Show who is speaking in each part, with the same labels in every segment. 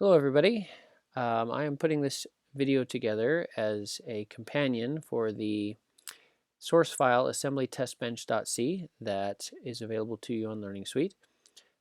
Speaker 1: Hello everybody. I am putting this video together as a companion for the source file assembly-testbench.c that is available to you on Learning Suite.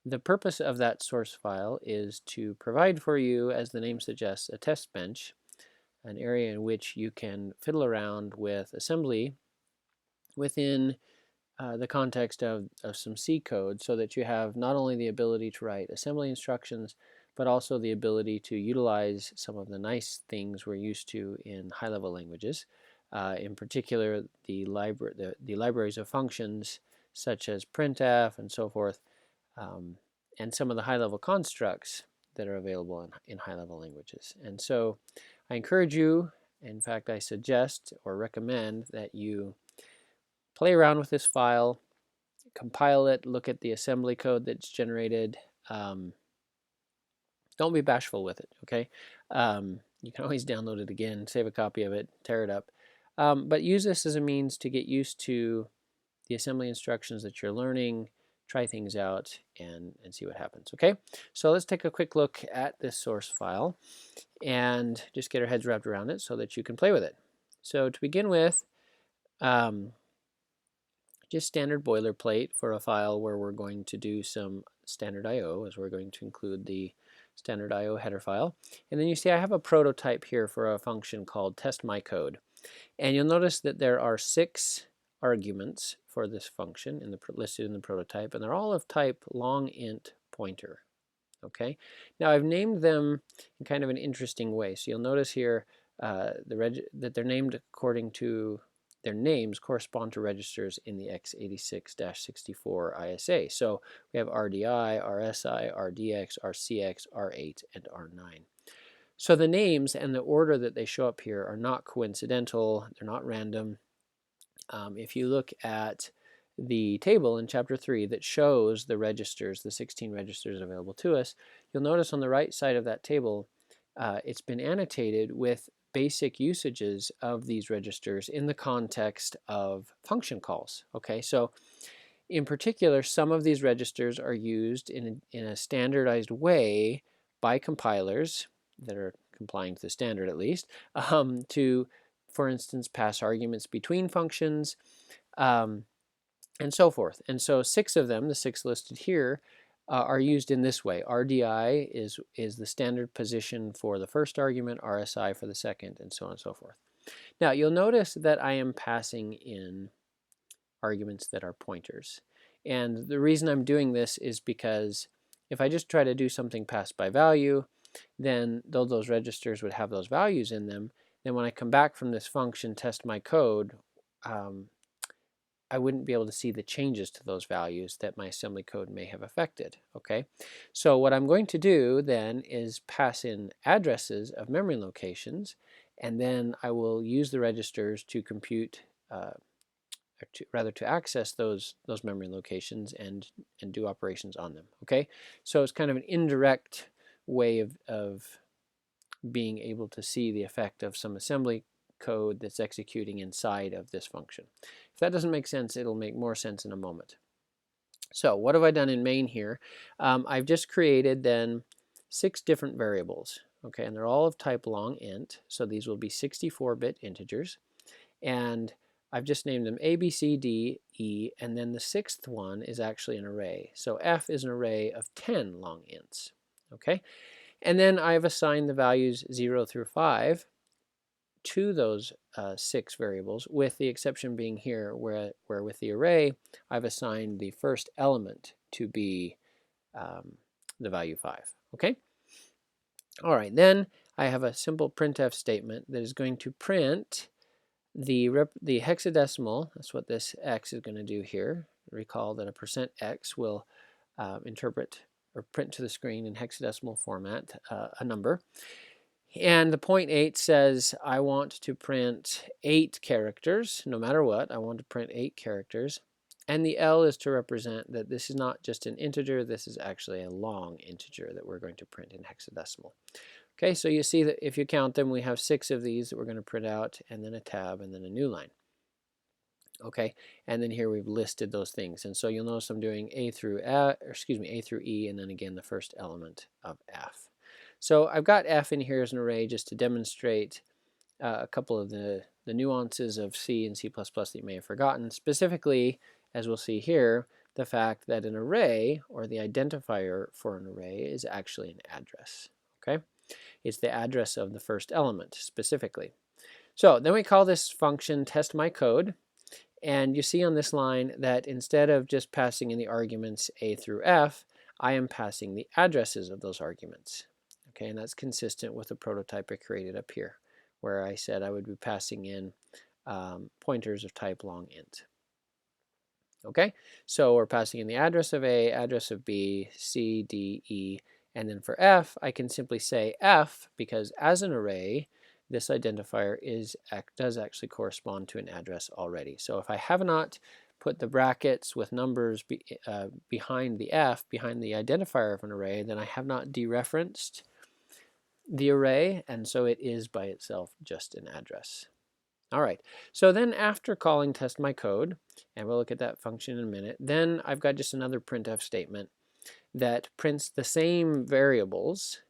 Speaker 1: The purpose of that source file is to provide for you, as the name suggests, a test bench, an area in which you can fiddle around with assembly within the context of some C code, so that you have not only the ability to write assembly instructions, but also the ability to utilize some of the nice things we're used to in high-level languages. In particular, the libraries of functions such as printf and so forth, and some of the high-level constructs that are available in high-level languages. And so I encourage you, in fact I suggest or recommend that you play around with this file, compile it, look at the assembly code that's generated. Don't be bashful with it, okay? You can always download it again, save a copy of it, tear it up. But use this as a means to get used to the assembly instructions that you're learning, try things out, and see what happens, okay? So let's take a quick look at this source file and just get our heads wrapped around it so that you can play with it. So to begin with, just standard boilerplate for a file where we're going to do some standard I/O, as we're going to include the standard I/O header file. And then you see I have a prototype here for a function called testMyCode. And you'll notice that there are 6 arguments for this function listed in the prototype, and they're all of type long int pointer. Okay. Now I've named them in kind of an interesting way. So you'll notice here that they're named according to their names correspond to registers in the x86-64 ISA. So we have RDI, RSI, RDX, RCX, R8, and R9. So the names and the order that they show up here are not coincidental. They're not random. If you look at the table in chapter 3 that shows the registers, the 16 registers available to us, you'll notice on the right side of that table it's been annotated with basic usages of these registers in the context of function calls. Okay, so in particular, some of these registers are used in a standardized way by compilers that are complying to the standard at least, to, for instance, pass arguments between functions, and so forth. And so 6 of them, the 6 listed here, are used in this way. RDI is the standard position for the first argument, RSI for the second, and so on and so forth. Now you'll notice that I am passing in arguments that are pointers. And the reason I'm doing this is because if I just try to do something pass by value, then though those registers would have those values in them, then when I come back from this function testMyCode, I wouldn't be able to see the changes to those values that my assembly code may have affected. Okay, so what I'm going to do then is pass in addresses of memory locations, and then I will use the registers to compute, to access those memory locations and do operations on them. Okay, so it's kind of an indirect way of being able to see the effect of some assembly code that's executing inside of this function. If that doesn't make sense, it'll make more sense in a moment. So what have I done in main here? I've just created then 6 different variables. Okay, and they're all of type long int, so these will be 64-bit integers. And I've just named them A, B, C, D, E, and then the 6th one is actually an array. So F is an array of 10 long ints. Okay, and then I've assigned the values 0 through 5 to those 6 variables, with the exception being here where with the array I've assigned the first element to be the value 5. Okay? All right, then I have a simple printf statement that is going to print the hexadecimal. That's what this x is going to do here. Recall that a %x will interpret or print to the screen in hexadecimal format a number. And the 0.8 says I want to print 8 characters, no matter what. I want to print 8 characters. And the L is to represent that this is not just an integer, this is actually a long integer that we're going to print in hexadecimal. Okay, so you see that if you count them, we have 6 of these that we're going to print out, and then a tab, and then a new line. Okay, and then here we've listed those things. And so you'll notice I'm doing A through E, and then again the first element of F. So I've got f in here as an array just to demonstrate a couple of the nuances of C and C++ that you may have forgotten. Specifically, as we'll see here, the fact that an array, or the identifier for an array, is actually an address. Okay, it's the address of the first element specifically. So then we call this function test my code, and you see on this line that instead of just passing in the arguments a through f, I am passing the addresses of those arguments. Okay, and that's consistent with the prototype I created up here, where I said I would be passing in pointers of type long int. Okay, so we're passing in the address of A, address of B, C, D, E, and then for F, I can simply say F, because as an array, this identifier does actually correspond to an address already. So if I have not put the brackets with numbers behind the F, behind the identifier of an array, then I have not dereferenced the array, and so it is by itself just an address. All right, so then after calling test my code, and we'll look at that function in a minute, then I've got just another printf statement that prints the same variables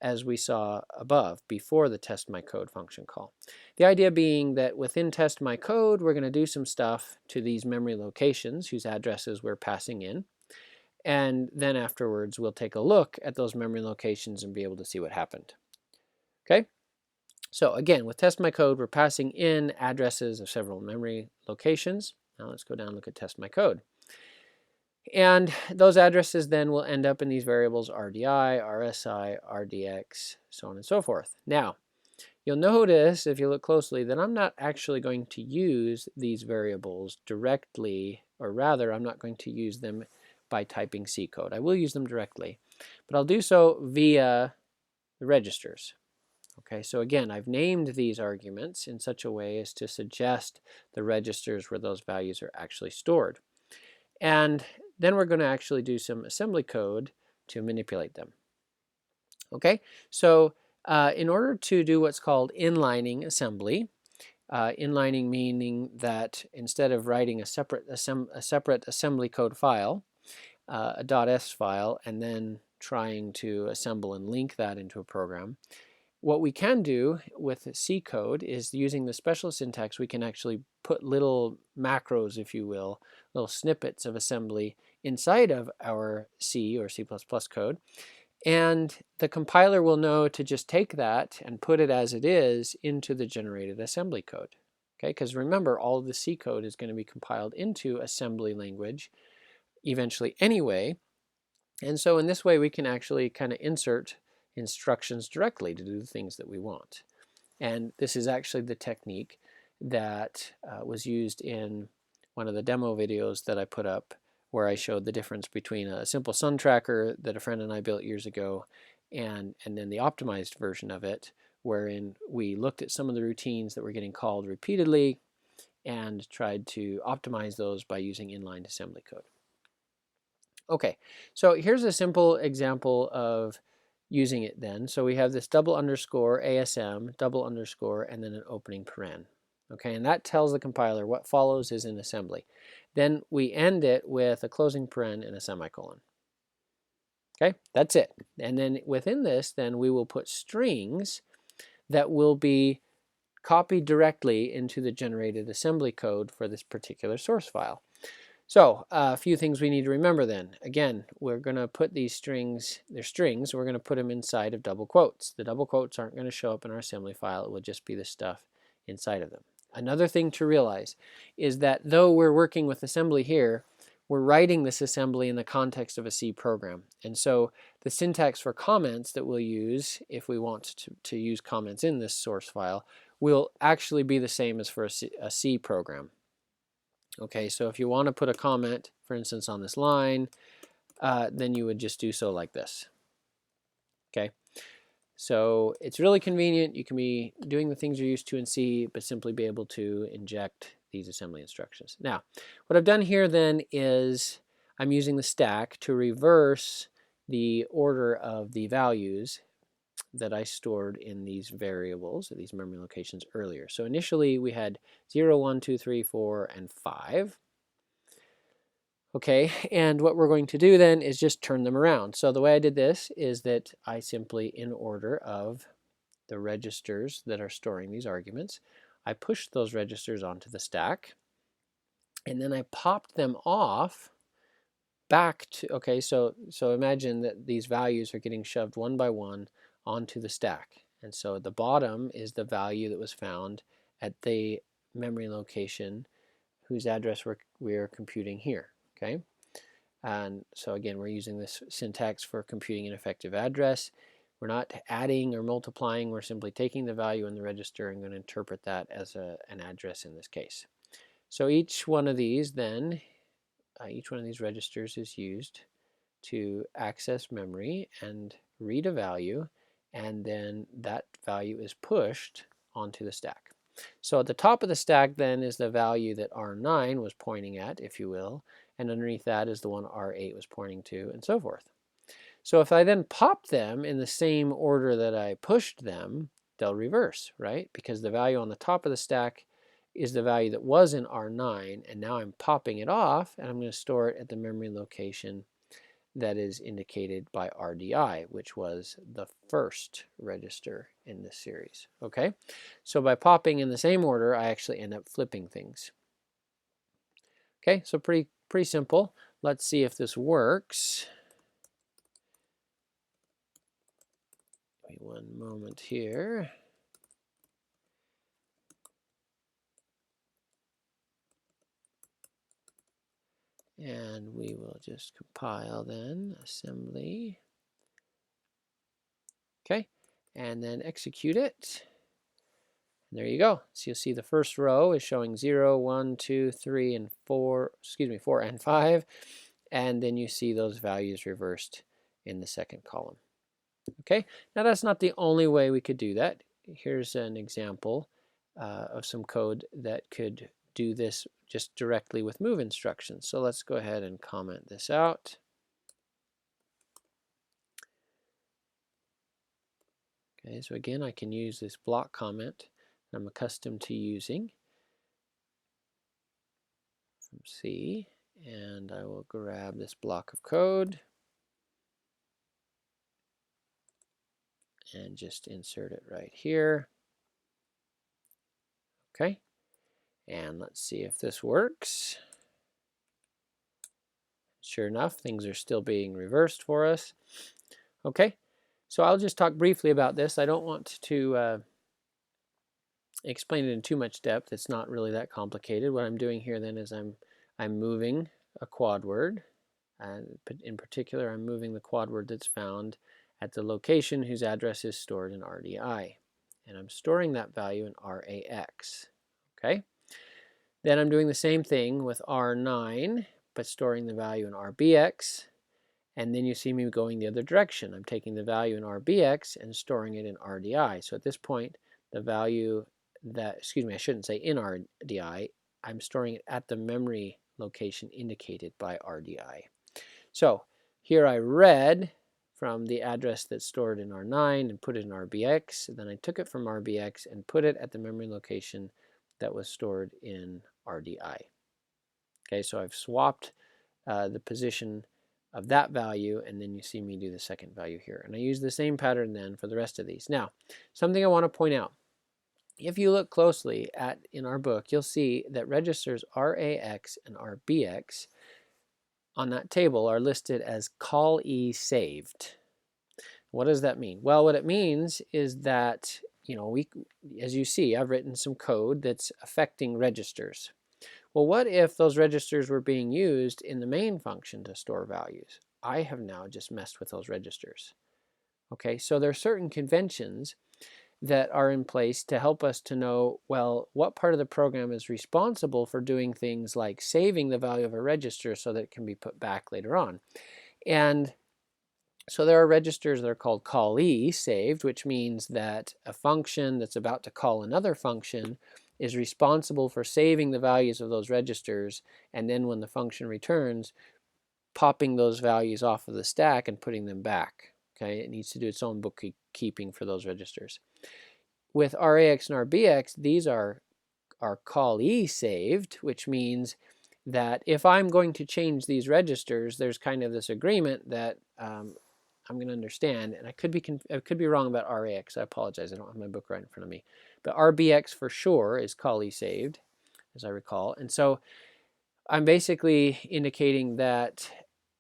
Speaker 1: as we saw above before the test my code function call. The idea being that within test my code, we're going to do some stuff to these memory locations whose addresses we're passing in, and then afterwards we'll take a look at those memory locations and be able to see what happened. Okay? So again, with test my code, we're passing in addresses of several memory locations. Now let's go down and look at test my code. And those addresses then will end up in these variables RDI, RSI, RDX, so on and so forth. Now, you'll notice if you look closely that I'm not actually going to use these variables directly, or rather I'm not going to use them by typing C code. I will use them directly, but I'll do so via the registers. Okay, so again, I've named these arguments in such a way as to suggest the registers where those values are actually stored. And then we're going to actually do some assembly code to manipulate them. Okay, so in order to do what's called inlining assembly, inlining meaning that instead of writing a separate assembly code file, a .s file, and then trying to assemble and link that into a program, what we can do with C code is using the special syntax, we can actually put little macros, if you will, little snippets of assembly inside of our C or C++ code. And the compiler will know to just take that and put it as it is into the generated assembly code. Okay, because remember, all of the C code is going to be compiled into assembly language eventually anyway. And so in this way, we can actually kind of insert instructions directly to do the things that we want. And this is actually the technique that was used in one of the demo videos that I put up, where I showed the difference between a simple Sun tracker that a friend and I built years ago and then the optimized version of it, wherein we looked at some of the routines that were getting called repeatedly and tried to optimize those by using inline assembly code. Okay, so here's a simple example of using it then. So we have this double underscore ASM, double underscore, and then an opening paren. Okay, and that tells the compiler what follows is in assembly. Then we end it with a closing paren and a semicolon. Okay, that's it. And then within this, then we will put strings that will be copied directly into the generated assembly code for this particular source file. So a few things we need to remember then. Again, we're going to put these strings, they're strings, we're going to put them inside of double quotes. The double quotes aren't going to show up in our assembly file, it will just be the stuff inside of them. Another thing to realize is that though we're working with assembly here, we're writing this assembly in the context of a C program. And so the syntax for comments that we'll use if we want to use comments in this source file will actually be the same as for a C program. Okay, so if you want to put a comment, for instance, on this line, then you would just do so like this. Okay, so it's really convenient. You can be doing the things you're used to in C, but simply be able to inject these assembly instructions. Now, what I've done here then is I'm using the stack to reverse the order of the values that I stored in these variables, these memory locations earlier. So initially we had 0, 1, 2, 3, 4, and 5. Okay, and what we're going to do then is just turn them around. So the way I did this is that I simply, in order of the registers that are storing these arguments, I pushed those registers onto the stack, and then I popped them off back to, okay, so imagine that these values are getting shoved one by one onto the stack. And so at the bottom is the value that was found at the memory location whose address we're computing here, okay? And so again, we're using this syntax for computing an effective address. We're not adding or multiplying, we're simply taking the value in the register and going to interpret that as an address in this case. So each one of these then, each one of these registers is used to access memory and read a value, and then that value is pushed onto the stack. So at the top of the stack then is the value that R9 was pointing at, if you will, and underneath that is the one R8 was pointing to, and so forth. So if I then pop them in the same order that I pushed them, they'll reverse, right? Because the value on the top of the stack is the value that was in R9, and now I'm popping it off, and I'm going to store it at the memory location that is indicated by RDI, which was the first register in this series. Okay, so by popping in the same order, I actually end up flipping things. Okay, so pretty simple. Let's see if this works. Wait one moment here. And we will just compile then, assembly. Okay, and then execute it. And there you go. So you'll see the first row is showing 0, 1, 2, 3, and 4, 4 and 5. And then you see those values reversed in the second column. Okay, now that's not the only way we could do that. Here's an example of some code that could do this just directly with move instructions. So let's go ahead and comment this out. Okay, so again, I can use this block comment I'm accustomed to using from C, and I will grab this block of code and just insert it right here. Okay, and let's see if this works. Sure enough, things are still being reversed for us. Okay, so I'll just talk briefly about this. I don't want to explain it in too much depth. It's not really that complicated. What I'm doing here then is I'm moving a quad word, and in particular I'm moving the quad word that's found at the location whose address is stored in RDI, and I'm storing that value in RAX. Okay, then I'm doing the same thing with R9, but storing the value in RBX, and then you see me going the other direction. I'm taking the value in RBX and storing it in RDI. So at this point, the value that, excuse me, I shouldn't say in RDI, I'm storing it at the memory location indicated by RDI. So here I read from the address that's stored in R9 and put it in RBX. Then I took it from RBX and put it at the memory location that was stored in RDI. Okay, so I've swapped the position of that value, and then you see me do the second value here. And I use the same pattern then for the rest of these. Now, something I want to point out. If you look closely in our book, you'll see that registers RAX and RBX on that table are listed as call E saved. What does that mean? Well, what it means is that, as you see, I've written some code that's affecting registers. Well, what if those registers were being used in the main function to store values? I have now just messed with those registers. Okay, so there are certain conventions that are in place to help us to know, well, what part of the program is responsible for doing things like saving the value of a register so that it can be put back later on. And so there are registers that are called callee saved, which means that a function that's about to call another function is responsible for saving the values of those registers, and then when the function returns, popping those values off of the stack and putting them back. Okay, it needs to do its own bookkeeping for those registers. With RAX and RBX, these are callee saved, which means that if I'm going to change these registers, there's kind of this agreement that I'm going to understand, and I could be wrong about RAX. I apologize. I don't have my book right in front of me. But RBX for sure is callee saved, as I recall. And so I'm basically indicating that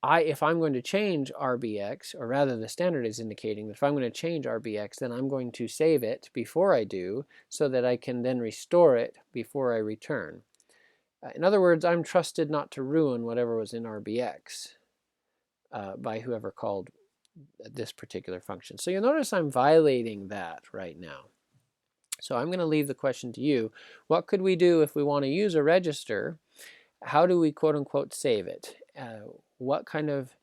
Speaker 1: if I'm going to change RBX, or rather the standard is indicating that if I'm going to change RBX, then I'm going to save it before I do, so that I can then restore it before I return. In other words, I'm trusted not to ruin whatever was in RBX by whoever called this particular function. So you'll notice I'm violating that right now. So I'm going to leave the question to you. What could we do if we want to use a register? How do we quote unquote save it? What kind of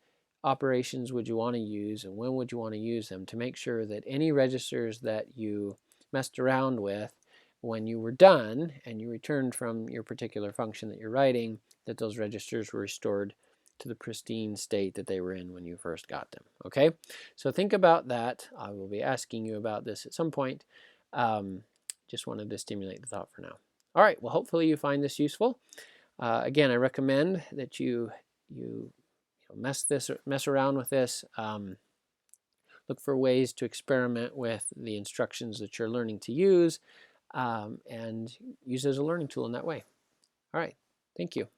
Speaker 1: operations would you want to use, and when would you want to use them to make sure that any registers that you messed around with when you were done and you returned from your particular function that you're writing, that those registers were restored to the pristine state that they were in when you first got them. Okay, so think about that. I will be asking you about this at some point. Just wanted to stimulate the thought for now. All right, well, hopefully you find this useful. Again, I recommend that you mess around with this. Look for ways to experiment with the instructions that you're learning to use, and use it as a learning tool in that way. All right, thank you.